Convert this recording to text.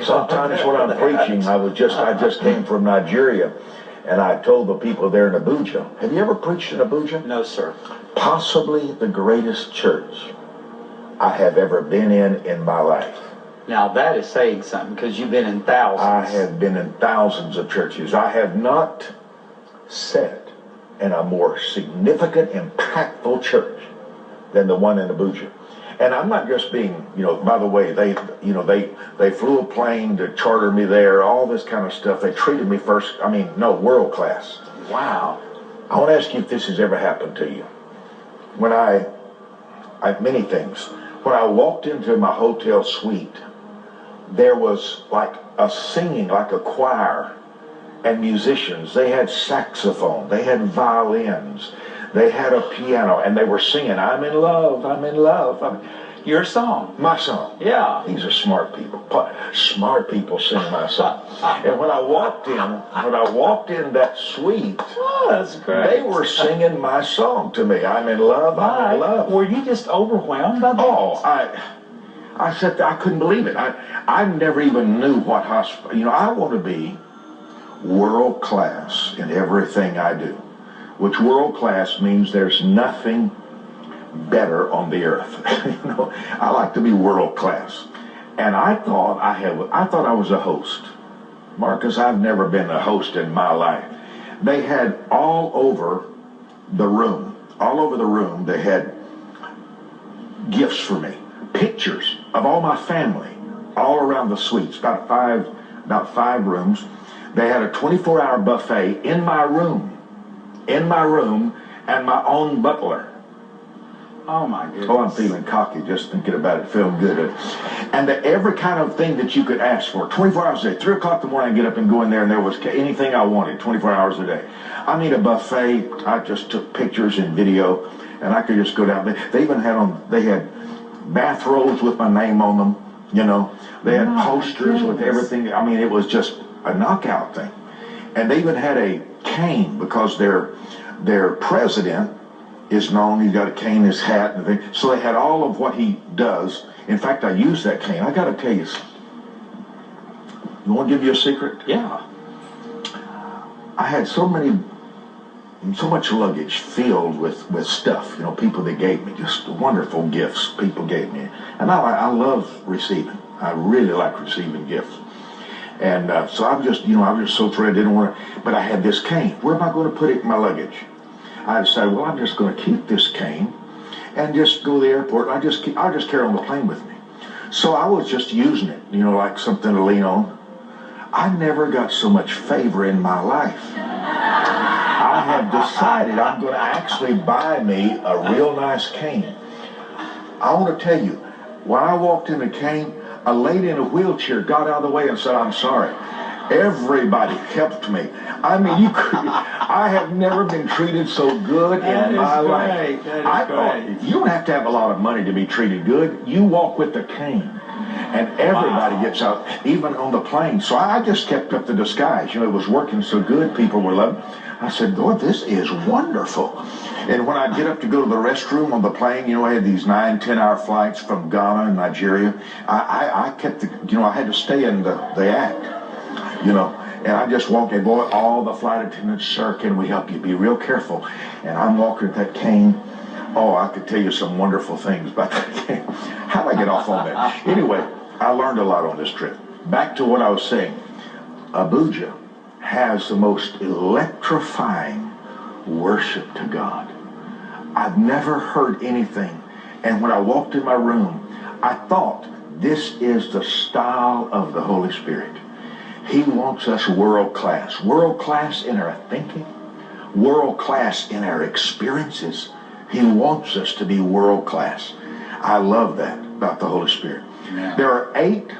Sometimes when I'm preaching, I just came from Nigeria, and I told the people there in Abuja. Have you ever preached in Abuja? No, sir. Possibly the greatest church I have ever been in my life. Now that is saying something, because you've been in thousands. I have been in thousands of churches. I have not sat in a more significant, impactful church than the one in Abuja. And I'm not just being, by the way, they flew a plane to charter me there, all this kind of stuff. They treated me world class. Wow. I want to ask you if this has ever happened to you. When many things. When I walked into my hotel suite, there was like a singing, like a choir, and musicians. They had saxophone, they had violins, they had a piano, and they were singing, "I'm in love, I'm in love." Your song. My song. Yeah. These are smart people. Smart people sing my song. And when I walked in that suite, that's great. They were singing my song to me. "I'm in love, I'm in love." Were you just overwhelmed by that? Oh, I said I couldn't believe it. I never even knew what hospital. I want to be world class in everything I do, which world class means there's nothing better on the earth. I like to be world class, and I thought I was a host, Marcus. I've never been a host in my life. They had all over the room. They had gifts for me, pictures of all my family, all around the suites. About five rooms. They had a 24-hour buffet in my room, and my own butler. Oh my goodness. Oh, I'm feeling cocky just thinking about it, feeling good. And every kind of thing that you could ask for, 24 hours a day. 3 o'clock in the morning, I get up and go in there, and there was anything I wanted, 24 hours a day. I need a buffet. I just took pictures and video, and I could just go down. They even had bathrobes with my name on them. They had posters with everything. It was just a knockout thing. And they even had a cane, because their president is known. He's got a cane, his hat, and everything. So they had all of what he does. In fact, I used that cane. I got to tell you something. You want to give you a secret? Yeah. I had so much luggage filled with stuff. People that gave me just wonderful gifts. People gave me, and I love receiving. I really like receiving gifts. And so I was just so thrilled. I didn't want to, but I had this cane. Where am I going to put it in my luggage? I decided, well, I'm just going to keep this cane and just go to the airport. I'll just carry it on the plane with me. So I was just using it, like something to lean on. I never got so much favor in my life. I have decided I'm going to actually buy me a real nice cane. I want to tell you, when I walked in the cane, a lady in a wheelchair got out of the way and said, "I'm sorry." Everybody helped me. I have never been treated so good in my life. I thought you don't have to have a lot of money to be treated good. You walk with the cane, and everybody gets out, even on the plane. So I just kept up the disguise. It was working so good. People were loving it. I said, "Lord, this is wonderful." And when I get up to go to the restroom on the plane, I had these 9-10-hour flights from Ghana and Nigeria. I kept I had to stay in the act. And I just walked in, boy, all the flight attendants, "Sir, can we help you? Be real careful." And I'm walking with that cane. Oh, I could tell you some wonderful things about that cane. How did I get off on that? Anyway, I learned a lot on this trip. Back to what I was saying. Abuja has the most electrifying worship to God. I've never heard anything. And when I walked in my room, I thought, this is the style of the Holy Spirit. He wants us world class in our thinking, world class in our experiences. He wants us to be world class. I love that about the Holy Spirit. Yeah. There are 8